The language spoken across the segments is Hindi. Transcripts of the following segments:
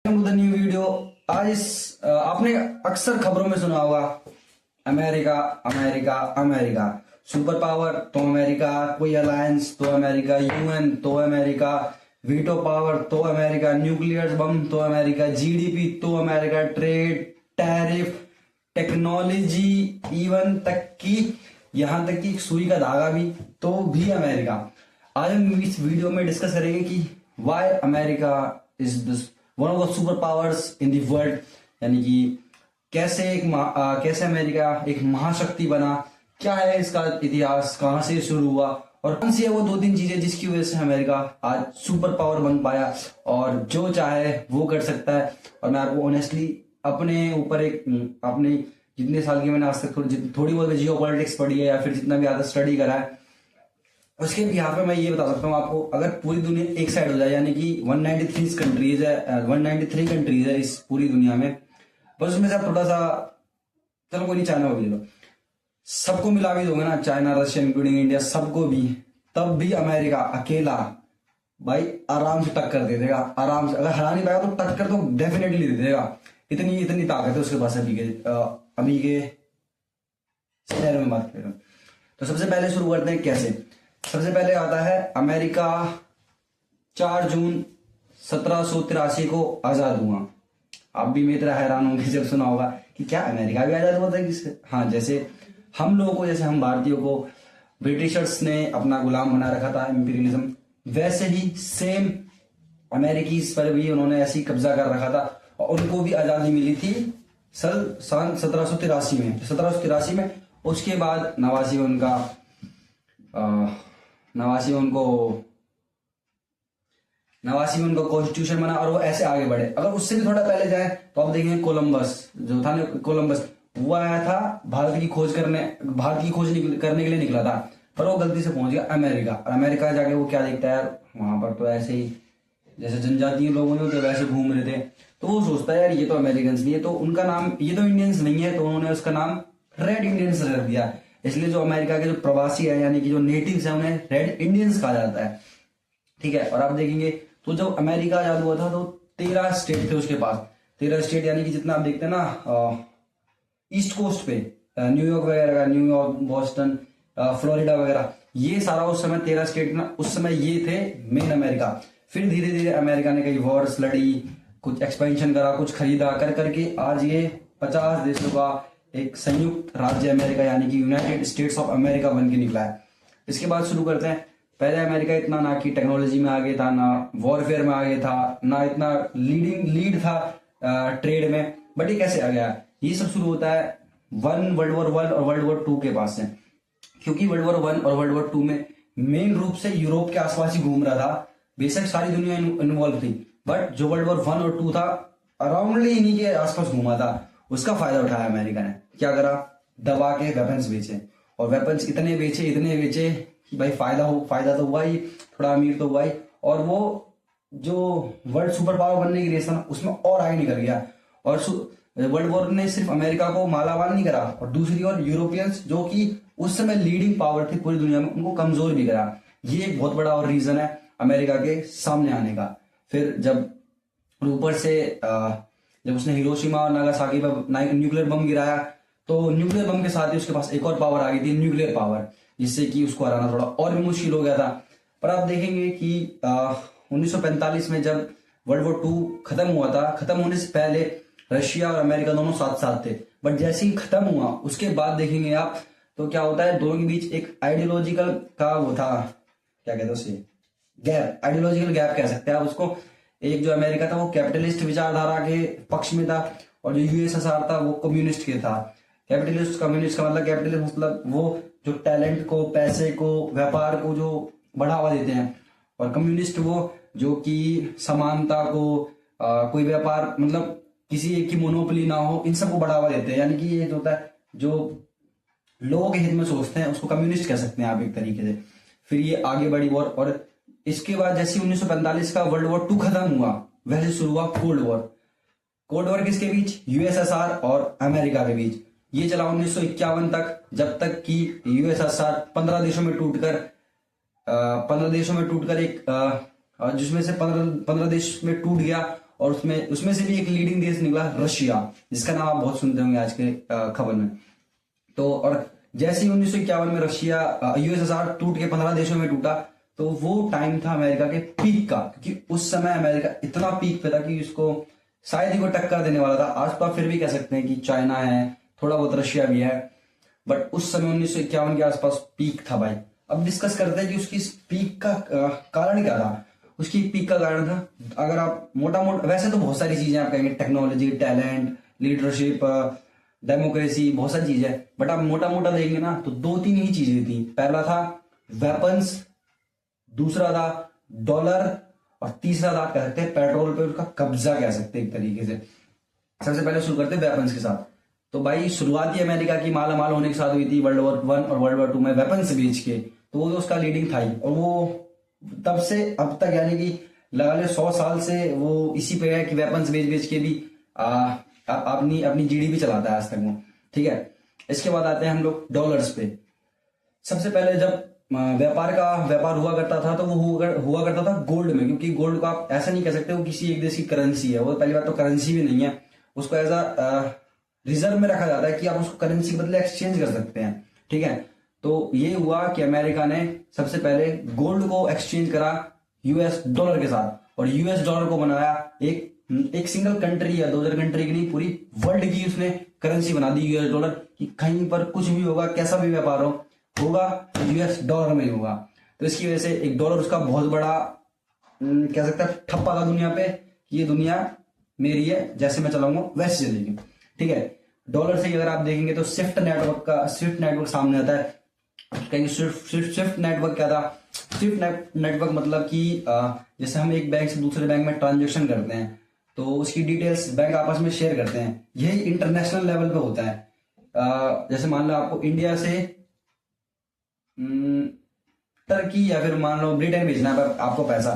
To the new video. आज आपने अक्सर खबरों में सुना होगा America America America, super power तो अमेरिका, कोई अलायंस तो अमेरिका, यूएन तो अमेरिका, वीटो पावर तो अमेरिका, न्यूक्लियर बम तो अमेरिका, जीडीपी तो America, trade, tariff, technology, even तक की यहां तक कि सुई का धागा भी तो भी अमेरिका। आज हम इस वीडियो में डिस्कस करेंगे कि why America is this one of the superpowers in the world, यानी कि कैसे अमेरिका एक महाशक्ति बना, क्या है इसका इतिहास, कहां से शुरू हुआ और कौन सी है वो 2-3 चीजें जिसकी वजह से अमेरिका आज सुपर पावर बन पाया और जो चाहे वो कर सकता है। और मैं आपको ऑनेस्टली अपने ऊपर अपने जितने साल की मैंने आज तक थोड़ी बहुत जियो पॉलिटिक्स पढ़ी है या फिर जितना भी आधा स्टडी करा है, उसके यहाँ पे मैं ये बता सकता हूँ आपको, अगर पूरी दुनिया एक साइड हो जाए, यानी कि 193 कंट्रीज है इस पूरी दुनिया में, बस उसमें से आप थोड़ा सा, चलो कोई नहीं, चाइना को भी ले लो, सबको मिला भी दोगे ना, चाइना, रशिया इंक्लूडिंग इंडिया, सबको भी, तब भी अमेरिका अकेला भाई आराम से टक्कर दे देगा, आराम से। अगर हरा नहीं पाएगा तो टक्कर तो डेफिनेटली दे देगा, इतनी ताकत है उसके पास अभी के शहर में बात करें। तो सबसे पहले शुरू करते हैं कैसे। सबसे पहले आता है अमेरिका 4 जून 1783 को आजाद हुआ। आप भी मेरी तरह हैरान होंगे जब सुना होगा कि क्या अमेरिका भी आजाद हुआ था किससे। हाँ, जैसे हम लोगों को, जैसे हम भारतीयों को ब्रिटिशर्स ने अपना गुलाम बना रखा था, इंपीरियलिज्म, वैसे ही सेम अमेरिकीज पर भी उन्होंने ऐसी कब्जा कर रखा था और उनको भी आजादी मिली थी सन 1783 में। उसके बाद 89 में उनको कॉन्स्टिट्यूशन बना और वो ऐसे आगे बढ़े। अगर उससे भी थोड़ा पहले जाए तो आप देखेंगे कोलंबस जो था ना, कोलंबस वो आया था भारत की खोज करने के लिए निकला था, पर वो गलती से पहुंच गया अमेरिका। और अमेरिका जाके वो क्या देखता है यार, वहां पर तो ऐसे ही जैसे जनजातीय लोग होते वैसे घूम रहे थे, तो वो सोचता है यार ये तो अमेरिकन नहीं है, तो उनका नाम, ये तो इंडियंस नहीं है, तो उन्होंने उसका नाम रेड इंडियंस रख दिया। इसलिए जो अमेरिका के जो प्रवासी है, यानी कि जो नेटिव्स है, उन्हें रेड इंडियंस कहा जाता है। ठीक है। और आप देखेंगे तो जब अमेरिका आजाद हुआ था तो 13 स्टेट थे उसके पास। 13 स्टेट, यानी कि जितना आप देखते हैं ना ईस्ट कोस्ट पे, न्यूयॉर्क वगैरह, न्यूयॉर्क, बॉस्टन, फ्लोरिडा वगैरह, ये सारा उस समय 13 स्टेट ना, उस समय ये थे मेन अमेरिका। फिर धीरे धीरे अमेरिका ने कई वॉर्स लड़ी, कुछ एक्सपेंशन करा, कुछ खरीदा, कर करके आज ये 50 देशों का एक संयुक्त राज्य अमेरिका, यानी कि यूनाइटेड स्टेट्स ऑफ अमेरिका बन के निकला है। इसके बाद शुरू करते हैं। पहले अमेरिका इतना ना कि टेक्नोलॉजी में आगे था, ना वॉरफेयर में आगे था, ना इतना लीड था ट्रेड में, बट ये कैसे आ गया। ये सब शुरू होता है वर्ल्ड वॉर 1 और वर्ल्ड वॉर 2 के पास से, क्योंकि वर्ल्ड वॉर 1 और वर्ल्ड वॉर 2 में मेन रूप से यूरोप के आसपास ही घूम रहा था। बेशक सारी दुनिया इन्वॉल्व थी, बट जो वर्ल्ड वॉर 1 और 2 था, अराउंडली इन्हीं के आसपास घूमा था। उसका फायदा उठाया अमेरिका ने। क्या करा, दबा के वेपन्स बेचे, और वेपन्स इतने बेचे कि भाई फायदा तो हुआ ही, थोड़ा अमीर तो हुआ ही, और वो जो वर्ल्ड सुपर पावर बनने की रेस था ना, उसमें और आगे निकल गया। और वर्ल्ड वॉर ने सिर्फ अमेरिका को मालामाल नहीं करा, और दूसरी ओर यूरोपियंस, जो कि उस समय लीडिंग पावर थी पूरी दुनिया में, उनको कमजोर भी करा। ये एक बहुत बड़ा और रीजन है अमेरिका के सामने आने का। फिर जब ऊपर से जब उसने हिरोशिमा और नागासाकी पर न्यूक्लियर बम गिराया, तो न्यूक्लियर बम के साथ ही उसके पास एक और पावर आ गई थी, न्यूक्लियर पावर, जिससे कि उसको हराना थोड़ा और भी मुश्किल हो गया था। पर आप देखेंगे कि 1945 में जब वर्ल्ड वॉर 2 खत्म हुआ था, खत्म होने से पहले रशिया और अमेरिका दोनों साथ साथ थे, बट जैसे ही खत्म हुआ उसके बाद देखेंगे आप तो क्या होता है, दोनों के बीच एक आइडियोलॉजिकल का वो था, क्या कहते हैं उसे, गैप, आइडियोलॉजिकल गैप कह सकते हैं आप उसको। एक जो अमेरिका था वो कैपिटलिस्ट विचारधारा के पक्ष में था, और जो यूएसएसआर था वो कम्युनिस्ट के था। कैपिटलिस्ट कम्युनिस्ट का मतलब, कैपिटलिस्ट मतलब वो जो टैलेंट को, पैसे को, व्यापार को जो बढ़ावा देते हैं, और कम्युनिस्ट वो जो कि समानता को, कोई व्यापार मतलब किसी एक की मोनोपोली ना हो, इन सबको बढ़ावा देते हैं। यानी कि ये जो होता है, जो लोगों के हित में सोचते हैं, उसको कम्युनिस्ट कह सकते हैं आप एक तरीके से। फिर ये आगे बढ़ी वॉर, और इसके बाद जैसे 1945 का वर्ल्ड वॉर 2 खत्म हुआ, वैसे शुरू हुआ कोल्ड वॉर। कोल्ड वॉर किसके बीच, यूएसएसआर और अमेरिका के बीच। ये चला 1951 तक, जब तक कि यूएसएसआर 15 देशों में टूटकर एक जिसमें से 15 देश में टूट गया, और उसमें उसमें से भी एक लीडिंग देश निकला रशिया, जिसका नाम आप बहुत सुनते होंगे आज के खबर में। तो और जैसे ही 1951 में रशिया यूएसएसआर टूट के 15 देशों में टूटा, तो वो टाइम था अमेरिका के पीक का, क्योंकि उस समय अमेरिका इतना पीक पे था कि उसको शायद ही वो टक्कर देने वाला था। आज तो आप फिर भी कह सकते हैं कि चाइना है, थोड़ा बहुत रशिया भी है, बट उस समय 1951 के आसपास पीक था भाई। अब डिस्कस करते हैं कि उसकी पीक का कारण क्या था। उसकी पीक का कारण था, अगर आप मोटा मोटा, वैसे तो बहुत सारी चीजें आप कहेंगे, टेक्नोलॉजी, टैलेंट, लीडरशिप, डेमोक्रेसी, बहुत सारी चीजें, बट आप मोटा मोटा देखेंगे ना तो 2-3 ही चीजें थी। पहला था वेपन्स, दूसरा था डॉलर, और तीसरा था कह सकते हैं पेट्रोल पे उसका कब्जा, कह सकते हैं एक तरीके से। सबसे पहले शुरू करते हैं वेपन्स के साथ। तो भाई शुरुआती अमेरिका की माला माल होने के साथ हुई थी वर्ल्ड वॉर 1 और वर्ल्ड वॉर 2 में वेपन्स बेच के, तो वो तो उसका लीडिंग था ही। और वो तब से अब तक, यानी कि लगा ले 100 साल से वो इसी पे है कि वेपन्स बेच बेच के भी अपनी अपनी जीडीपी चलाता है आज तक वो। ठीक है, इसके बाद आते हैं हम लोग डॉलर्स पे। सबसे पहले जब व्यापार हुआ करता था तो वो हुआ करता था गोल्ड में, क्योंकि गोल्ड को आप ऐसा नहीं कह सकते वो किसी एक देश की करेंसी है। वो पहली बात तो करेंसी भी नहीं है, उसको एज अ रिजर्व में रखा जाता है कि आप उसको करेंसी के बदले एक्सचेंज कर सकते हैं। ठीक है, तो ये हुआ कि अमेरिका ने सबसे पहले गोल्ड को एक्सचेंज करा यूएस डॉलर के साथ, और यूएस डॉलर को बनाया एक सिंगल कंट्री या 2 कंट्री की नहीं, पूरी वर्ल्ड की उसने करेंसी बना दी यूएस डॉलर, कि कहीं पर कुछ भी होगा, कैसा भी व्यापार होगा यूएस डॉलर में ही होगा। तो इसकी वजह से एक डॉलर उसका बहुत बड़ा कह सकता है ठप्पा था दुनिया पे, कि ये दुनिया मेरी है, जैसे मैं चलाऊंगा वैसे चलेगी। ठीक है, डॉलर से अगर आप देखेंगे तो स्विफ्ट नेटवर्क सामने आता है। कहेंगे स्विफ्ट नेटवर्क क्या था? स्विफ्ट नेटवर्क मतलब कि जैसे हम एक बैंक से दूसरे बैंक में ट्रांजेक्शन करते हैं तो उसकी डिटेल्स बैंक आपस में शेयर करते हैं, यही इंटरनेशनल लेवल पे होता है। जैसे मान लो आपको इंडिया से टर्की या फिर मान लो ब्रिटेन भेजना है आपको पैसा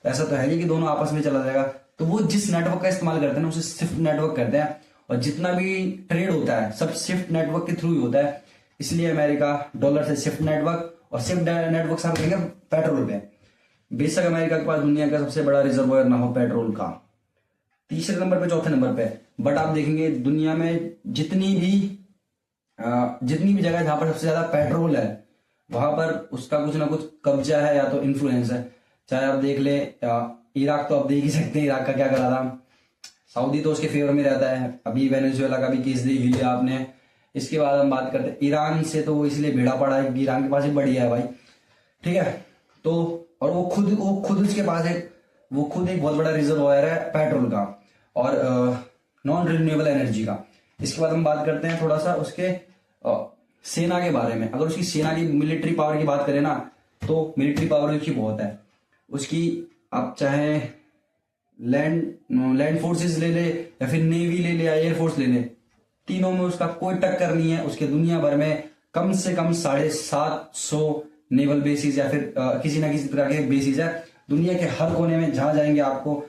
तो है नहीं कि दोनों आपस में चला जाएगा। तो वो जिस नेटवर्क का इस्तेमाल करते हैं ना उसे स्विफ्ट नेटवर्क करते हैं, और जितना भी ट्रेड होता है सब स्विफ्ट नेटवर्क के थ्रू ही होता है। इसलिए अमेरिका डॉलर से स्विफ्ट नेटवर्क, और स्विफ्ट नेटवर्क से हम कहेंगे पेट्रोल पे। बेशक अमेरिका के पास दुनिया का सबसे बड़ा रिजर्वोयर ना हो पेट्रोल का, तीसरे नंबर पे, चौथे नंबर पे, बट आप देखेंगे दुनिया में जितनी भी जगह जहां पर सबसे ज्यादा पेट्रोल है वहां पर उसका कुछ ना कुछ कब्जा है या तो इन्फ्लुएंस है। चाहे आप देख ले इराक, तो आप देख ही सकते हैं इराक का क्या करा था। सऊदी तो उसके फेवर में रहता है, अभी वेनेजुएला का भी केस देख लिया आपने। इसके बाद हम बात करते हैं ईरान से, तो वो इसलिए भिड़ा पड़ा है कि ईरान के पास ही बढ़िया है भाई। ठीक है, तो और वो खुद उसके पास वो खुद एक बहुत बड़ा रिजर्वोयर है पेट्रोल का और नॉन रिन्यूएबल एनर्जी का। इसके बाद हम बात करते हैं थोड़ा सा उसके सेना के बारे में। अगर उसकी सेना की मिलिट्री पावर की बात करें ना तो मिलिट्री पावर उसकी बहुत है। उसकी आप चाहे लैंड फोर्सेस ले ले या फिर नेवी ले ले या एयरफोर्स ले ले, तीनों में उसका कोई टक्कर नहीं है। उसके दुनिया भर में कम से कम 750 नेवल बेसिस या फिर किसी ना किसी तरह के बेसिस है दुनिया के हर कोने में। जहां जाएंगे आपको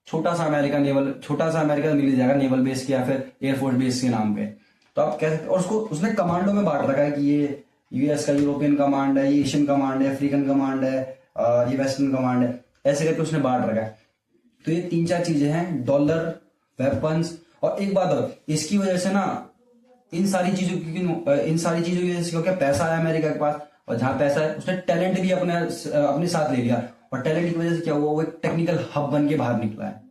छोटा सा अमेरिका मिल जाएगा नेवल बेस के या फिर एयरफोर्स बेस के नाम पे। तो आप कह सकते, और उसको उसने कमांडो में बांट रखा है कि ये यूएस का यूरोपियन कमांड है, ये एशियन कमांड है, अफ्रीकन कमांड है, ये वेस्टर्न कमांड है, ऐसे करके उसने बांट रखा है। तो ये 3-4 चीजें हैं, डॉलर, वेपन्स, और एक बात और, इसकी वजह से ना इन सारी चीजों की वजह से क्योंकि पैसा है अमेरिका के पास, और जहां पैसा है उसने टैलेंट भी अपने साथ ले लिया, और टैलेंट की वजह से क्या हुआ, वो एक टेक्निकल हब बन के बाहर निकला है।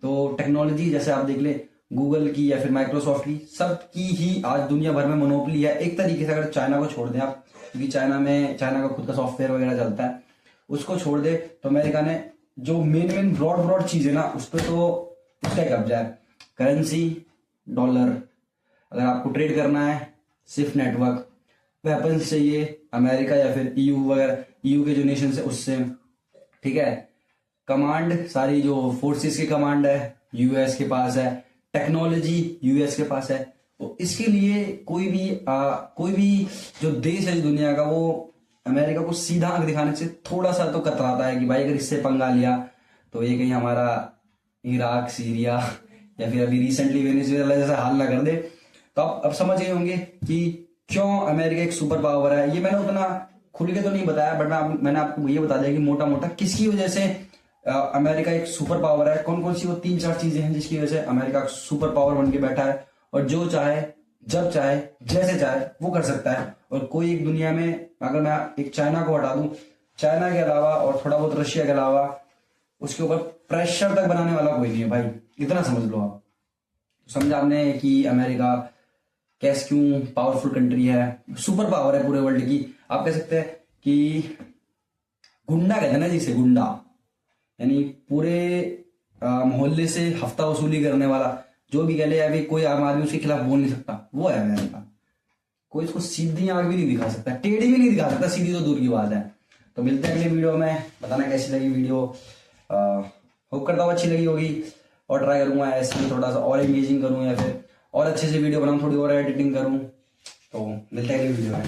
तो टेक्नोलॉजी जैसे आप देख ले गूगल की या फिर माइक्रोसॉफ्ट की, सबकी ही आज दुनिया भर में मोनोपोली है एक तरीके से। अगर चाइना को छोड़ दें आप, क्योंकि चाइना का खुद का सॉफ्टवेयर वगैरह चलता है, उसको छोड़ दे तो अमेरिका ने जो मेन ब्रॉड चीज है ना उस पर तो उसका कब्जा है। करेंसी डॉलर, अगर आपको ट्रेड करना है स्विफ्ट नेटवर्क, वेपन्स चाहिए अमेरिका या फिर ईयू वगैरह, ईयू के जो नेशन है उससे। ठीक है, कमांड सारी जो फोर्सेस की कमांड है यूएस के पास है, टेक्नोलॉजी यूएस के पास है। तो इसके लिए कोई भी जो देश है दुनिया का वो अमेरिका को सीधा आंख दिखाने से थोड़ा सा तो कतराता है कि भाई अगर इससे पंगा लिया तो ये कहीं हमारा इराक, सीरिया या फिर अभी रिसेंटली वेनेजुएला जैसा हाल ना कर दे। तो आप अब समझ गए होंगे कि क्यों अमेरिका एक सुपर पावर है। ये मैंने उतना खुल के तो नहीं बताया, बट मैंने आपको ये बता दिया कि मोटा मोटा किसकी वजह से अमेरिका एक सुपर पावर है। कौन कौन सी वो 3-4 चीजें हैं जिसकी वजह से अमेरिका सुपर पावर बन के बैठा है और जो चाहे जब चाहे जैसे चाहे वो कर सकता है। और कोई एक दुनिया में, अगर मैं एक चाइना को हटा दूं, चाइना के अलावा और थोड़ा बहुत रशिया के अलावा उसके ऊपर प्रेशर तक बनाने वाला कोई नहीं है भाई, इतना समझ लो आप। समझा आपने कि अमेरिका कैसे क्यों पावरफुल कंट्री है, सुपर पावर है पूरे वर्ल्ड की। आप कह सकते हैं कि गुंडा कहते हैं ना जिसे, गुंडा यानी पूरे मोहल्ले से हफ्ता वसूली करने वाला, जो भी कह ले अभी कोई आम आदमी उसके खिलाफ बोल नहीं सकता, वो है अमेरिका। कोई इसको सीधी आंख भी नहीं दिखा सकता, टेढ़ी भी नहीं दिखा सकता, सीधी तो दूर की बात है। तो मिलते हैं अगले वीडियो में, बताना कैसी लगी वीडियो। होप करता हूँ अच्छी लगी होगी, और ट्राई करूंगा ऐसे थोड़ा सा और एंगेजिंग करूँ या फिर और अच्छे से वीडियो बनाऊँ, थोड़ी और एडिटिंग करूँ। तो मिलते हैं अगले वीडियो में।